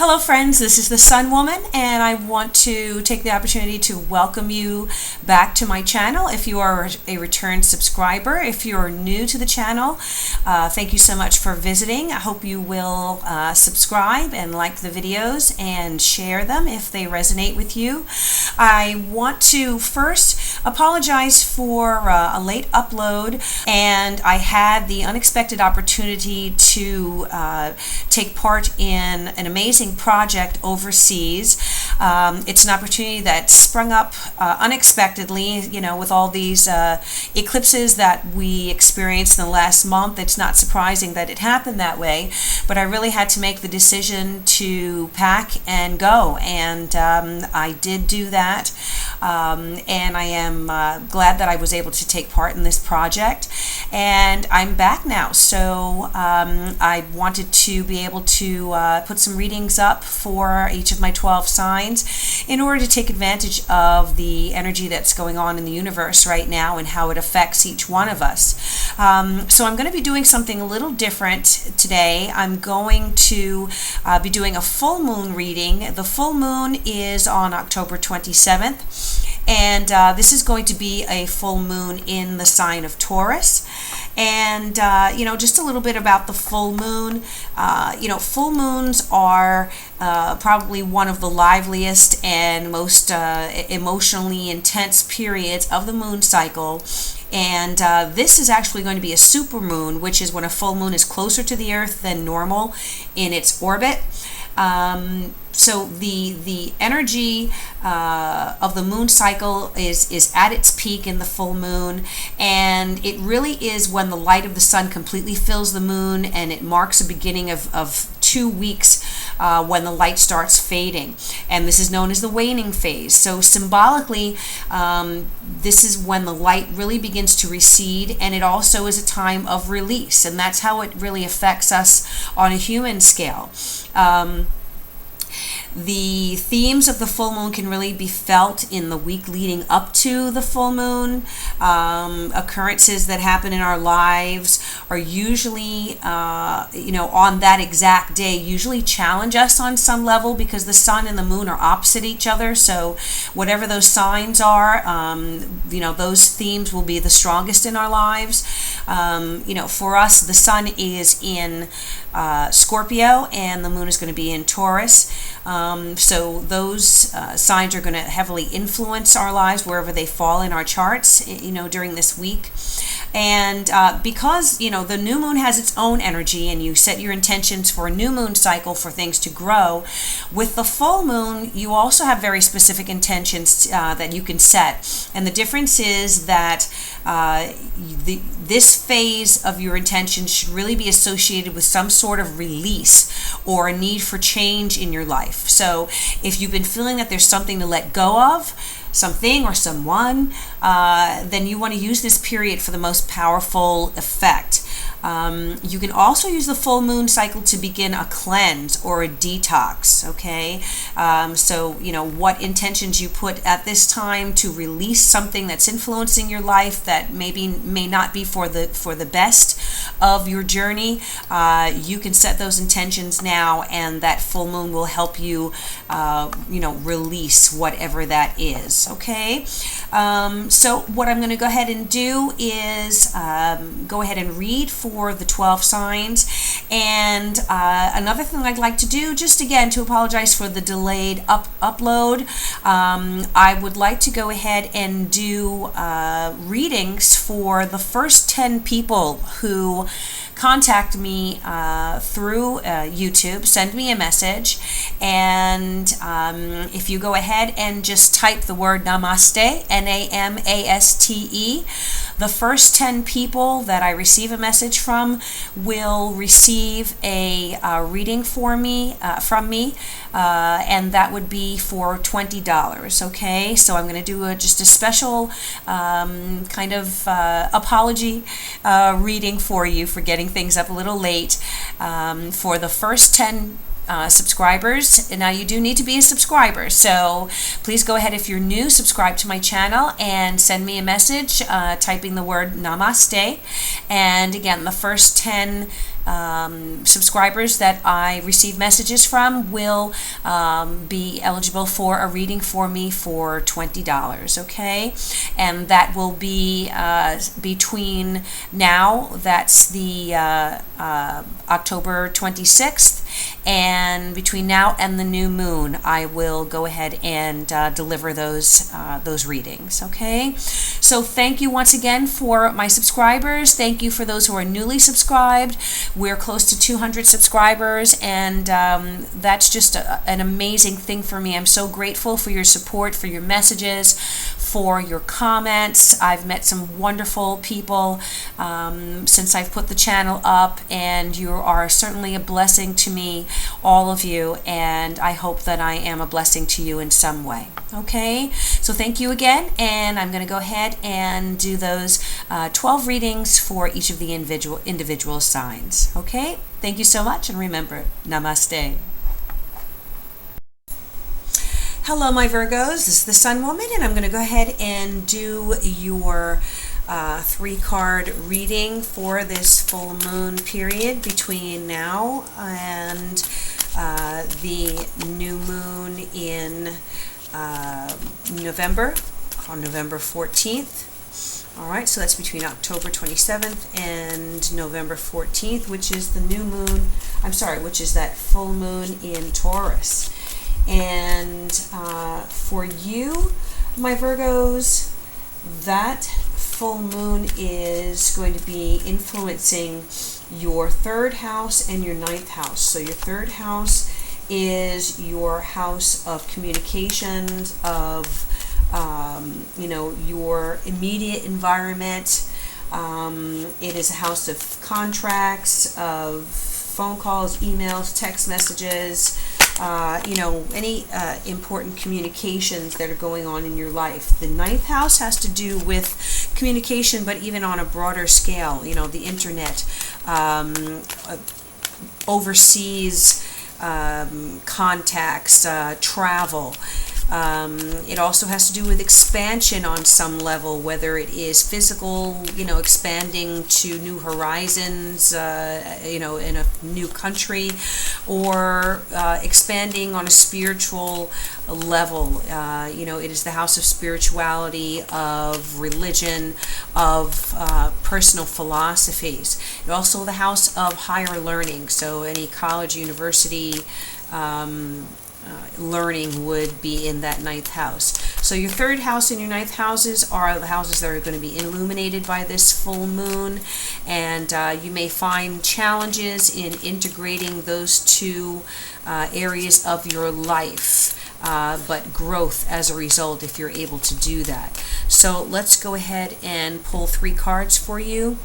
Hello friends, this is the Sun Woman, and I want to take the opportunity to welcome you back to my channel. If you are a return subscriber, if you're new to the channel, thank you so much for visiting. I hope you will subscribe and like the videos and share them if they resonate with you. I want to first apologize for a late upload, and I had the unexpected opportunity to take part in an amazing project overseas. It's an opportunity that sprung up unexpectedly, with all these eclipses that we experienced in the last month. It's not surprising that it happened that way, but I really had to make the decision to pack and go, and I did do that, and I am glad that I was able to take part in this project, and I'm back now. So I wanted to be able to put some readings up for each of my 12 signs in order to take advantage of the energy that's going on in the universe right now and how it affects each one of us. So I'm going to be doing something a little different today. I'm going to be doing a full moon reading. The full moon is on October 27th. And this is going to be a full moon in the sign of Taurus. And, just a little bit about the full moon. Full moons are probably one of the liveliest and most emotionally intense periods of the moon cycle. And this is actually going to be a supermoon, which is when a full moon is closer to the Earth than normal in its orbit. So the energy of the moon cycle is at its peak in the full moon, and it really is when the light of the sun completely fills the moon, and it marks the beginning of 2 weeks when the light starts fading, and this is known as the waning phase. So symbolically, this is when the light really begins to recede, and it also is a time of release, and that's how it really affects us on a human scale. The themes of the full moon can really be felt in the week leading up to the full moon. Occurrences that happen in our lives are usually, on that exact day, usually challenge us on some level because the sun and the moon are opposite each other. So whatever those signs are, those themes will be the strongest in our lives. For us, the sun is in Scorpio and the moon is going to be in Taurus. So those signs are going to heavily influence our lives wherever they fall in our charts, during this week. And because, the new moon has its own energy, and you set your intentions for a new moon cycle for things to grow, with the full moon, you also have very specific intentions that you can set. And the difference is that this phase of your intention should really be associated with some sort of release or a need for change in your life. So if you've been feeling that there's something to let go of, something or someone, then you want to use this period for the most powerful effect. You can also use the full moon cycle to begin a cleanse or a detox, okay? So, what intentions you put at this time to release something that's influencing your life that may not be for the best of your journey, you can set those intentions now, and that full moon will help you, release whatever that is, okay? So what I'm going to go ahead and do is go ahead and read for the 12 signs. And another thing I'd like to do, just again to apologize for the delayed upload, I would like to go ahead and do readings for the first 10 people who contact me through YouTube. Send me a message, and if you go ahead and just type the word Namaste, Namaste, the first 10 people that I receive a message from will receive a reading from me, and that would be for $20. Okay, so I'm going to do just a special kind of apology reading for you for getting things up a little late for the first 10 subscribers. And now you do need to be a subscriber, so please go ahead, if you're new, subscribe to my channel and send me a message typing the word Namaste. And again, the first 10 subscribers that I receive messages from will be eligible for a reading for me for $20, okay? And that will be between now, that's the October 26th, and between now and the new moon, I will go ahead and deliver those readings, okay? So thank you once again for my subscribers. Thank you for those who are newly subscribed. We're close to 200 subscribers, and that's just an amazing thing for me. I'm so grateful for your support, for your messages, for your comments. I've met some wonderful people since I've put the channel up, and you are certainly a blessing to me, all of you, and I hope that I am a blessing to you in some way. Okay, so thank you again, and I'm going to go ahead and do those 12 readings for each of the individual signs. Okay, thank you so much, and remember, namaste. Hello, my Virgos. This is the Sun Woman, and I'm going to go ahead and do your 3-card reading for this full moon period between now and the new moon in November, on November 14th. All right, so that's between October 27th and November 14th, which is the new moon, which is that full moon in Taurus. And for you, my Virgos, that full moon is going to be influencing your 3rd house and your 9th house. So your 3rd house is your house of communications, of your immediate environment. It is a house of contracts, of phone calls, emails, text messages, any important communications that are going on in your life. The 9th house has to do with communication, but even on a broader scale. The internet, overseas contacts, travel. It also has to do with expansion on some level, whether it is physical, expanding to new horizons, in a new country, or expanding on a spiritual level. It is the house of spirituality, of religion, of personal philosophies. It's also the house of higher learning, so any college, university, learning would be in that 9th house. So your 3rd house and your 9th houses are the houses that are going to be illuminated by this full moon, and you may find challenges in integrating those two areas of your life, but growth as a result if you're able to do that. So let's go ahead and pull 3 cards for you.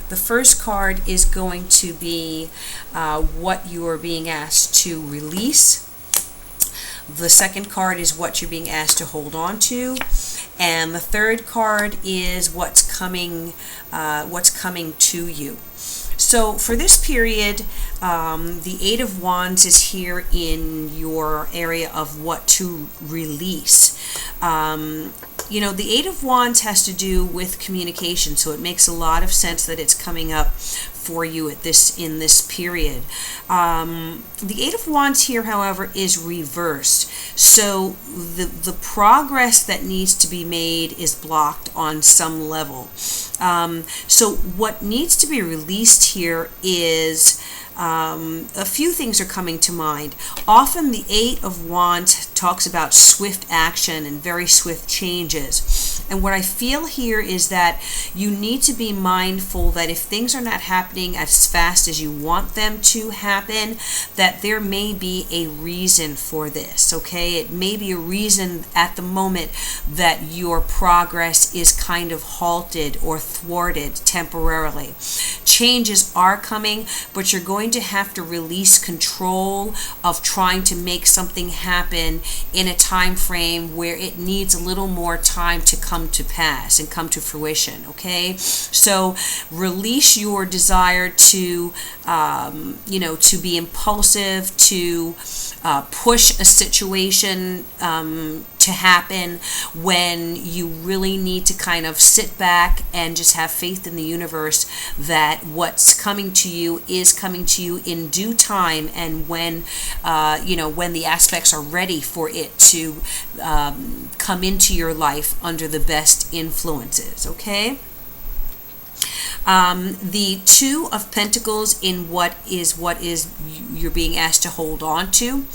The first card is going to be what you are being asked to release. The second card is what you're being asked to hold on to, and the third card is what's coming to you. So for this period, the 8 of Wands is here in your area of what to release. The 8 of Wands has to do with communication, so it makes a lot of sense that it's coming up for you in this period. The 8 of Wands here, however, is reversed. So the progress that needs to be made is blocked on some level. So what needs to be released here is a few things are coming to mind. Often the 8 of Wands talks about swift action and very swift changes. And what I feel here is that you need to be mindful that if things are not happening as fast as you want them to happen, that there may be a reason for this, okay? It may be a reason at the moment that your progress is kind of halted or thwarted temporarily. Changes are coming, but you're going to have to release control of trying to make something happen in a time frame where it needs a little more time to come to pass and come to fruition. Okay, so release your desire to to be impulsive, to push a situation to happen, when you really need to kind of sit back and just have faith in the universe that what's coming to you is coming to you in due time, and when when the aspects are ready for it to come into your life under the best influences. Okay. The Two of Pentacles in what is you're being asked to hold on to.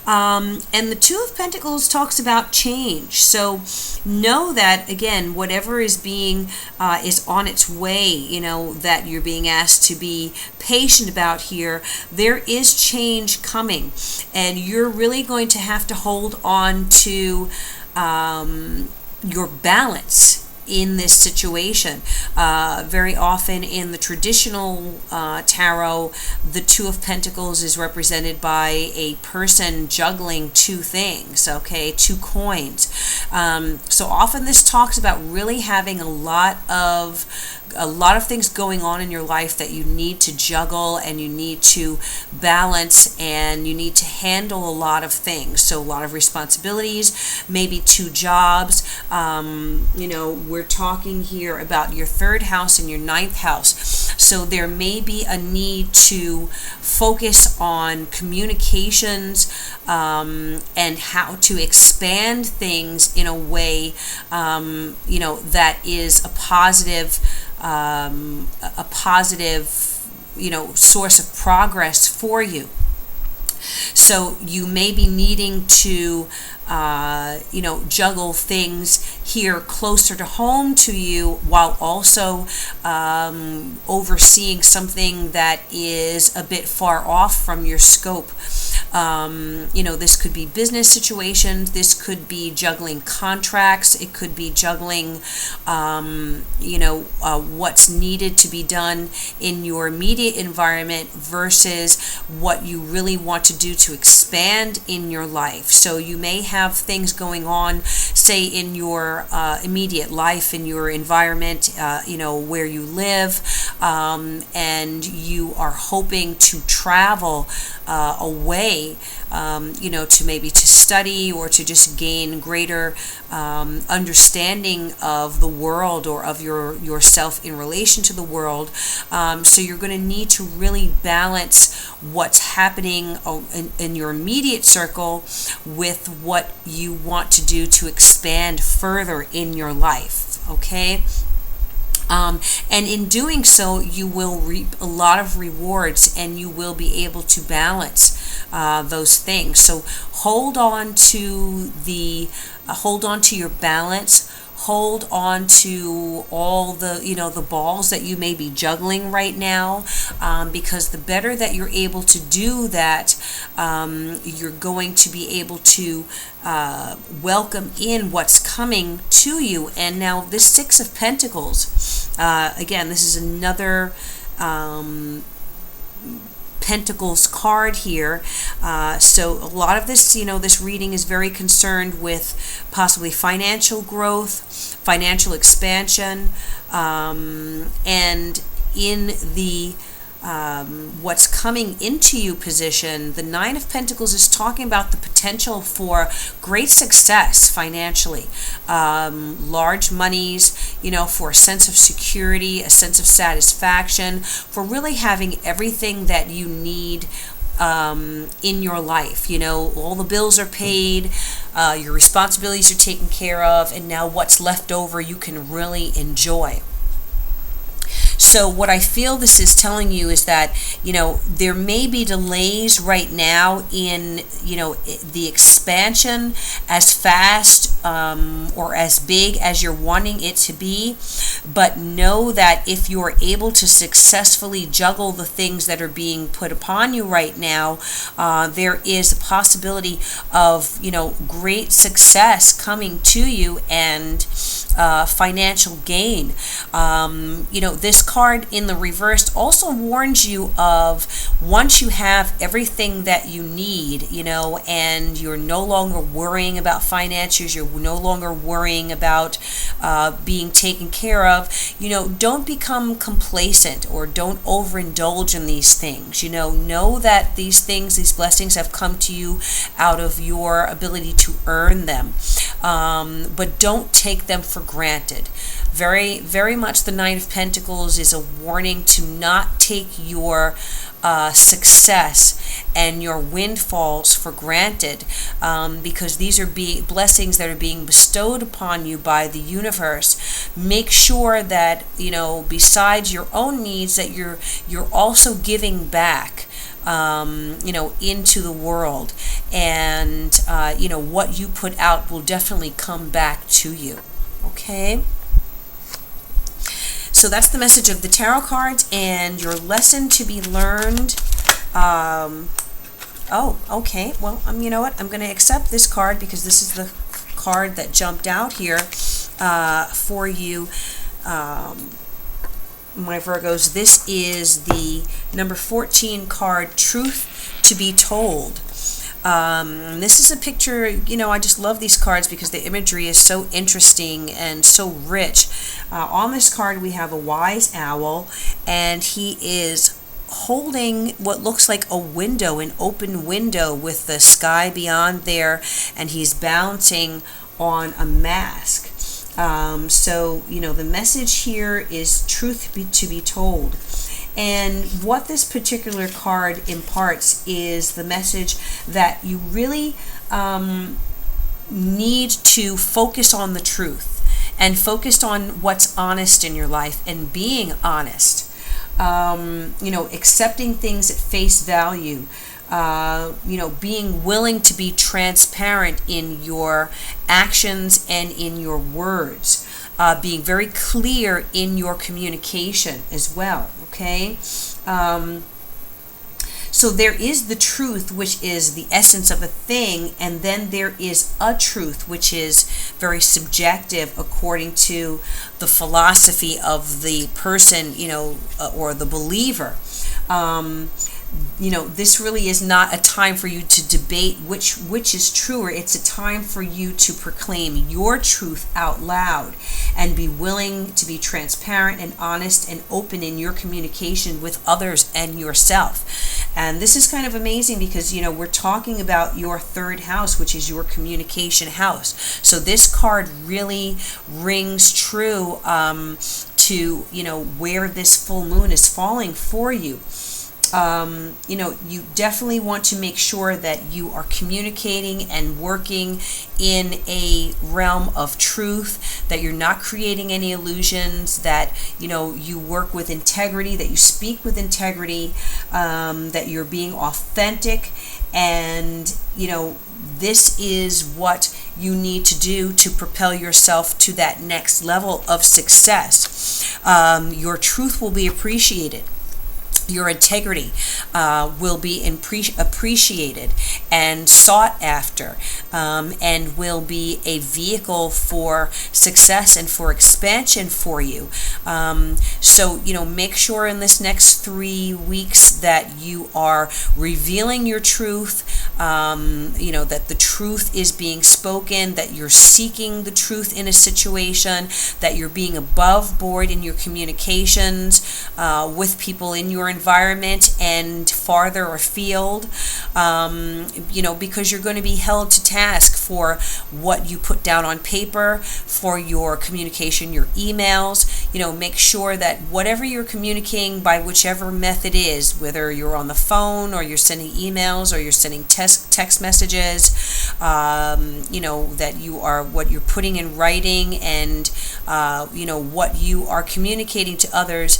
And the Two of Pentacles talks about change. So know that, again, whatever is being is on its way, that you're being asked to be patient about here. There is change coming, and you're really going to have to hold on to your balance in this situation. Very often in the traditional tarot, the Two of Pentacles is represented by a person juggling two things, okay, two coins. So often this talks about really having a lot of things going on in your life that you need to juggle, and you need to balance, and you need to handle a lot of things. So a lot of responsibilities, maybe two jobs. We're talking here about your third house and your ninth house. So there may be a need to focus on communications and how to expand things in a way that is a positive source of progress for you. So you may be needing to juggle things here closer to home to you, while also overseeing something that is a bit far off from your scope. This could be business situations, this could be juggling contracts, it could be juggling what's needed to be done in your immediate environment versus what you really want to do to expand in your life. So you may have things going on, say, in your immediate life, in your environment, where you live, and you are hoping to travel away, to study, or to just gain greater understanding of the world, or of yourself in relation to the world. So you're going to need to really balance what's happening in your immediate circle with what you want to do to expand further in your life. Okay. And in doing so, you will reap a lot of rewards, and you will be able to balance those things. So hold on to your balance. Hold on to all the balls that you may be juggling right now, because the better that you're able to do that, you're going to be able to welcome in what's coming to you. And now this Six of Pentacles, again, this is another Pentacles card here. So a lot of this, this reading is very concerned with possibly financial growth, financial expansion, and in the what's coming into you position, the Nine of Pentacles is talking about the potential for great success financially, large monies, for a sense of security, a sense of satisfaction, for really having everything that you need in your life. All the bills are paid, your responsibilities are taken care of, and now what's left over you can really enjoy. So what I feel this is telling you is that, there may be delays right now in, the expansion as fast or as big as you're wanting it to be. But know that if you're able to successfully juggle the things that are being put upon you right now, there is a possibility of, great success coming to you, and financial gain. This card in the reverse also warns you of once you have everything that you need, and you're no longer worrying about finances, you're no longer worrying about being taken care of, don't become complacent or don't overindulge in these things. Know that these things, these blessings have come to you out of your ability to earn them. But don't take them for granted. Very, very much the Knight of Pentacles is a warning to not take your success and your windfalls for granted, because these are blessings that are being bestowed upon you by the universe. Make sure that besides your own needs, that you're also giving back into the world, and what you put out will definitely come back to you. Okay, so that's the message of the tarot cards and your lesson to be learned. Okay, well, you know what, I'm going to accept this card because this is the card that jumped out here for you, my Virgos. This is the number 14 card, Truth to be Told. This is a picture, I just love these cards because the imagery is so interesting and so rich. On this card we have a wise owl, and he is holding what looks like a window, an open window with the sky beyond there, and he's balancing on a mask. So the message here is truth to be told. And what this particular card imparts is the message that you really need to focus on the truth and focus on what's honest in your life and being honest. Accepting things at face value. Being willing to be transparent in your actions and in your words. Being very clear in your communication as well, okay? So there is the truth, which is the essence of a thing, and then there is a truth, which is very subjective according to the philosophy of the person, or the believer. This really is not a time for you to debate which is truer. It's a time for you to proclaim your truth out loud and be willing to be transparent and honest and open in your communication with others and yourself. And this is kind of amazing because, we're talking about your third house, which is your communication house. So this card really rings true to, where this full moon is falling for you. You definitely want to make sure that you are communicating and working in a realm of truth, that you're not creating any illusions, that, you work with integrity, that you speak with integrity, that you're being authentic, and, this is what you need to do to propel yourself to that next level of success. Your truth will be appreciated. Your integrity will be appreciated and sought after, and will be a vehicle for success and for expansion for you. So, make sure in this next 3 weeks that you are revealing your truth, that the truth is being spoken, that you're seeking the truth in a situation, that you're being above board in your communications with people in your environment and farther afield, because you're going to be held to task for what you put down on paper, for your communication, your emails. Make sure that whatever you're communicating by whichever method is, whether you're on the phone or you're sending emails or you're sending text messages, that you are, what you're putting in writing and, what you are communicating to others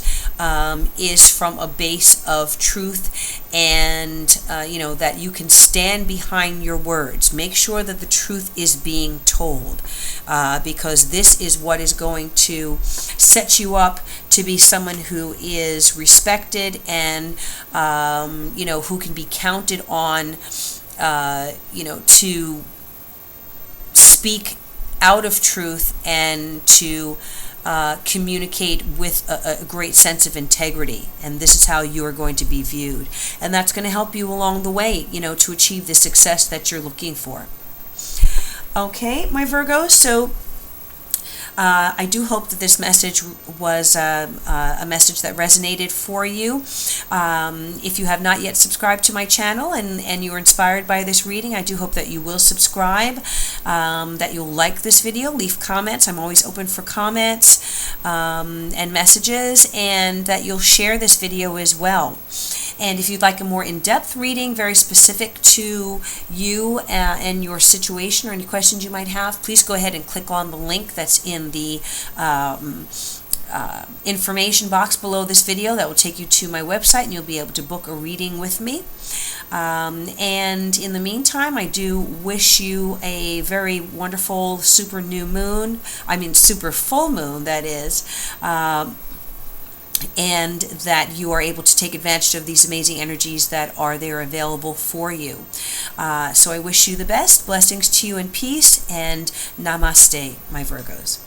is from a base of truth, and that you can stand behind your words. Make sure that the truth is being told, because this is what is going to set you up to be someone who is respected and who can be counted on to speak out of truth and to communicate with a great sense of integrity, and this is how you are going to be viewed, and that's going to help you along the way, to achieve the success that you're looking for. Okay, my Virgos, so I do hope that this message was a message that resonated for you. If you have not yet subscribed to my channel and you are inspired by this reading, I do hope that you will subscribe, that you'll like this video, leave comments. I'm always open for comments and messages, and that you'll share this video as well. And if you'd like a more in-depth reading, very specific to you and your situation or any questions you might have, please go ahead and click on the link that's in the information box below this video. That will take you to my website, and you'll be able to book a reading with me. And in the meantime, I do wish you a very wonderful super full moon, that is, and that you are able to take advantage of these amazing energies that are there available for you. So I wish you the best. Blessings to you and peace, and namaste, my Virgos.